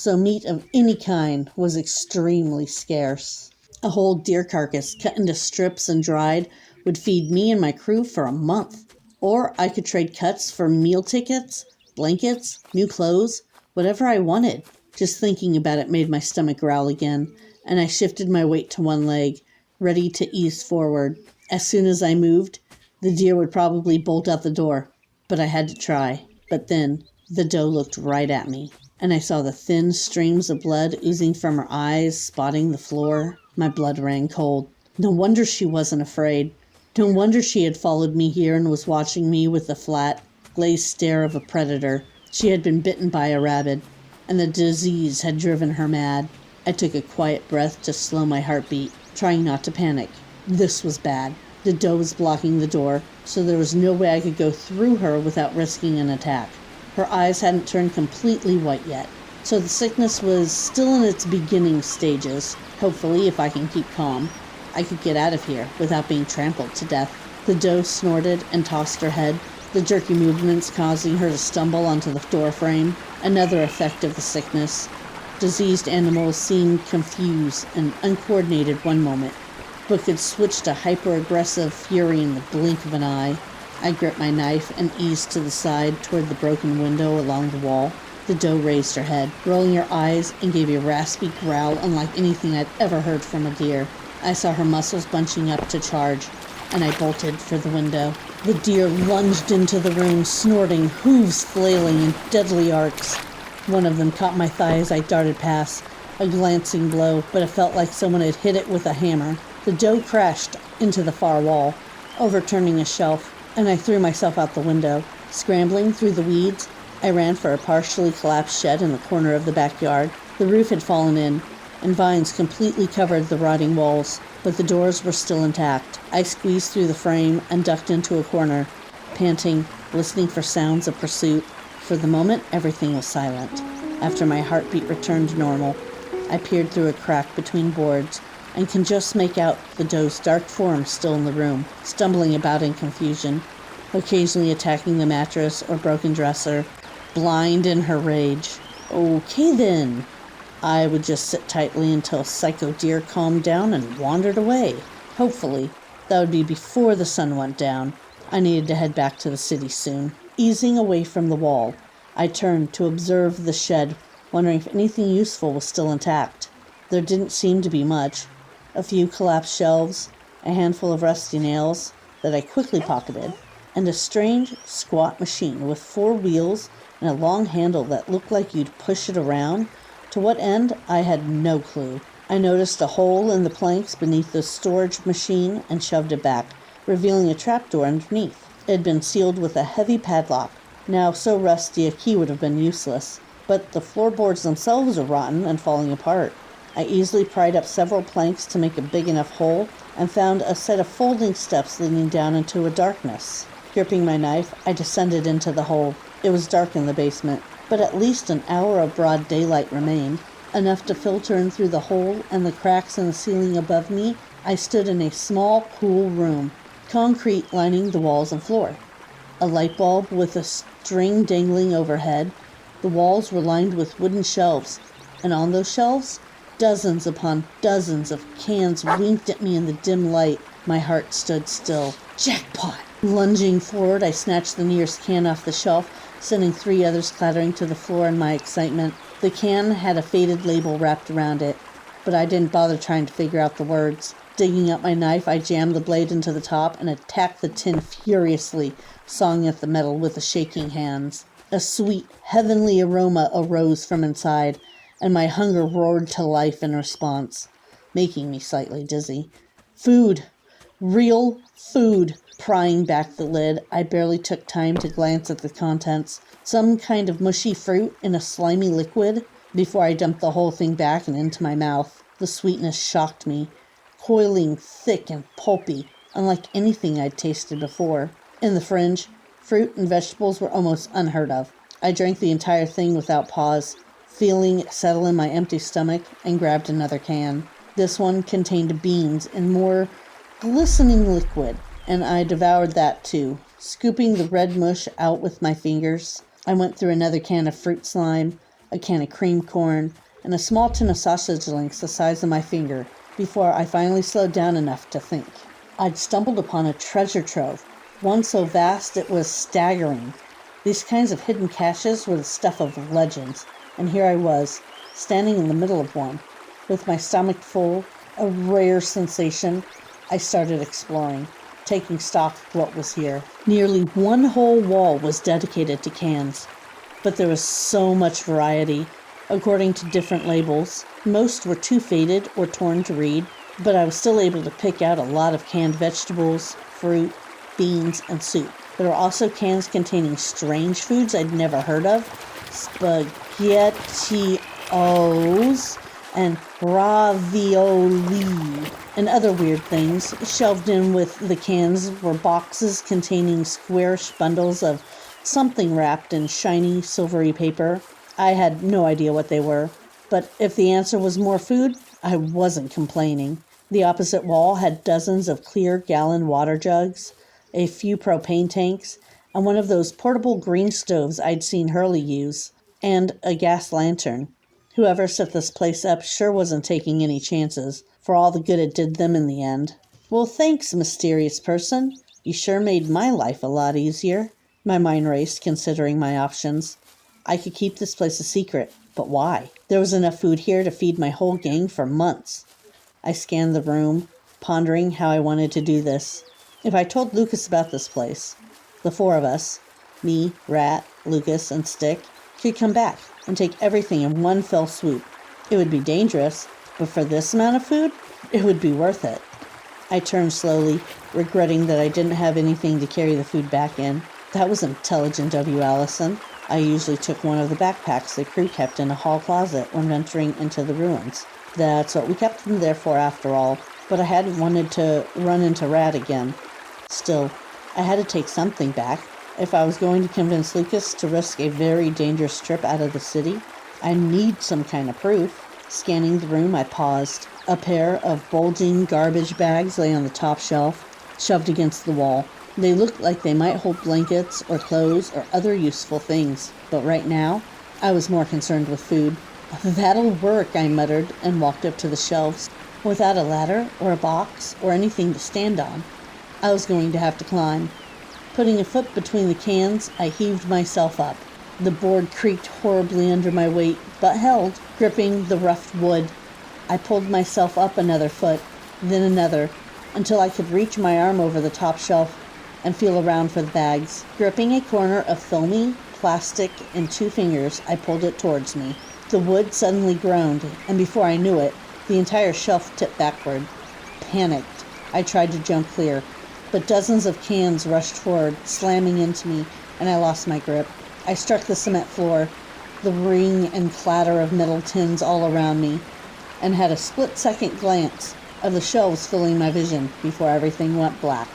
so meat of any kind was extremely scarce. A whole deer carcass cut into strips and dried would feed me and my crew for a month. Or I could trade cuts for meal tickets, blankets, new clothes, whatever I wanted. Just thinking about it made my stomach growl again, and I shifted my weight to one leg, ready to ease forward. As soon as I moved, the deer would probably bolt out the door, but I had to try. But then the doe looked right at me, and I saw the thin streams of blood oozing from her eyes, spotting the floor. My blood ran cold. No wonder she wasn't afraid. No wonder she had followed me here and was watching me with the flat, glazed stare of a predator. She had been bitten by a rabbit, and the disease had driven her mad. I took a quiet breath to slow my heartbeat, trying not to panic. This was bad. The doe was blocking the door, so there was no way I could go through her without risking an attack. Her eyes hadn't turned completely white yet, so the sickness was still in its beginning stages. Hopefully, if I can keep calm, I could get out of here without being trampled to death. The doe snorted and tossed her head, the jerky movements causing her to stumble onto the door frame. Another effect of the sickness. Diseased animals seemed confused and uncoordinated one moment, but could switch to hyper-aggressive fury in the blink of an eye. I gripped my knife and eased to the side toward the broken window along the wall. The doe raised her head, rolling her eyes, and gave a raspy growl unlike anything I'd ever heard from a deer. I saw her muscles bunching up to charge, and I bolted for the window. The deer lunged into the room, snorting, hooves flailing in deadly arcs. One of them caught my thigh as I darted past, a glancing blow, but it felt like someone had hit it with a hammer. The doe crashed into the far wall, overturning a shelf, and I threw myself out the window. Scrambling through the weeds, I ran for a partially collapsed shed in the corner of the backyard. The roof had fallen in, and vines completely covered the rotting walls, but the doors were still intact. I squeezed through the frame and ducked into a corner, panting, listening for sounds of pursuit. For the moment, everything was silent. After my heartbeat returned to normal, I peered through a crack between boards and can just make out the doe's dark form still in the room, stumbling about in confusion, occasionally attacking the mattress or broken dresser, blind in her rage. Okay then. I would just sit tightly until Psycho Deer calmed down and wandered away. Hopefully, that would be before the sun went down. I needed to head back to the city soon. Easing away from the wall, I turned to observe the shed, wondering if anything useful was still intact. There didn't seem to be much. A few collapsed shelves, a handful of rusty nails that I quickly pocketed, and a strange, squat machine with 4 wheels and a long handle that looked like you'd push it around. To what end, I had no clue. I noticed a hole in the planks beneath the storage machine and shoved it back, revealing a trapdoor underneath. It had been sealed with a heavy padlock, now so rusty a key would have been useless, but the floorboards themselves were rotten and falling apart. I easily pried up several planks to make a big enough hole and found a set of folding steps leading down into a darkness. Gripping my knife, I descended into the hole. It was dark in the basement, but at least an hour of broad daylight remained, enough to filter in through the hole and the cracks in the ceiling above me. I stood in a small, cool room, concrete lining the walls and floor. A light bulb with a string dangling overhead. The walls were lined with wooden shelves, and on those shelves, dozens upon dozens of cans winked at me in the dim light. My heart stood still. Jackpot! Lunging forward, I snatched the nearest can off the shelf, sending 3 others clattering to the floor in my excitement. The can had a faded label wrapped around it, but I didn't bother trying to figure out the words. Digging up my knife, I jammed the blade into the top and attacked the tin furiously, sawing at the metal with the shaking hands. A sweet, heavenly aroma arose from inside, and my hunger roared to life in response, making me slightly dizzy. Food! Real food! Prying back the lid, I barely took time to glance at the contents. Some kind of mushy fruit in a slimy liquid before I dumped the whole thing back and into my mouth. The sweetness shocked me, coiling thick and pulpy, unlike anything I'd tasted before. In the fringe, fruit and vegetables were almost unheard of. I drank the entire thing without pause, feeling it settle in my empty stomach, and grabbed another can. This one contained beans in more glistening liquid, and I devoured that too, scooping the red mush out with my fingers. I went through another can of fruit slime, a can of cream corn, and a small tin of sausage links the size of my finger before I finally slowed down enough to think. I'd stumbled upon a treasure trove, one so vast it was staggering. These kinds of hidden caches were the stuff of legends, and here I was, standing in the middle of one. With my stomach full, a rare sensation, I started exploring, taking stock of what was here. Nearly one whole wall was dedicated to cans, but there was so much variety, according to different labels. Most were too faded or torn to read, but I was still able to pick out a lot of canned vegetables, fruit, beans, and soup. There were also cans containing strange foods I'd never heard of, SpaghettiOs and ravioli, and other weird things. Shelved in with the cans were boxes containing squarish bundles of something wrapped in shiny, silvery paper. I had no idea what they were, but if the answer was more food, I wasn't complaining. The opposite wall had dozens of clear gallon water jugs, a few propane tanks, and one of those portable green stoves I'd seen Hurley use, and a gas lantern. Whoever set this place up sure wasn't taking any chances, for all the good it did them in the end. Well, thanks, mysterious person. You sure made my life a lot easier. My mind raced, considering my options. I could keep this place a secret, but why? There was enough food here to feed my whole gang for months. I scanned the room, pondering how I wanted to do this. If I told Lucas about this place, the four of us, me, Rat, Lucas, and Stick, could come back and take everything in one fell swoop. It would be dangerous, but for this amount of food, it would be worth it. I turned slowly, regretting that I didn't have anything to carry the food back in. That was intelligent of you, Allison. I usually took one of the backpacks the crew kept in a hall closet when venturing into the ruins. That's what we kept them there for after all, but I hadn't wanted to run into Rat again. Still, I had to take something back. If I was going to convince Lucas to risk a very dangerous trip out of the city, I need some kind of proof. Scanning the room, I paused. A pair of bulging garbage bags lay on the top shelf, shoved against the wall. They looked like they might hold blankets or clothes or other useful things, but right now, I was more concerned with food. That'll work, I muttered, and walked up to the shelves. Without a ladder or a box or anything to stand on, I was going to have to climb. Putting a foot between the cans, I heaved myself up. The board creaked horribly under my weight, but held, gripping the rough wood. I pulled myself up another foot, then another, until I could reach my arm over the top shelf and feel around for the bags. Gripping a corner of filmy plastic in 2 fingers, I pulled it towards me. The wood suddenly groaned, and before I knew it, the entire shelf tipped backward. Panicked, I tried to jump clear, but dozens of cans rushed forward, slamming into me, and I lost my grip. I struck the cement floor, the ring and clatter of metal tins all around me, and had a split-second glance of the shelves filling my vision before everything went black.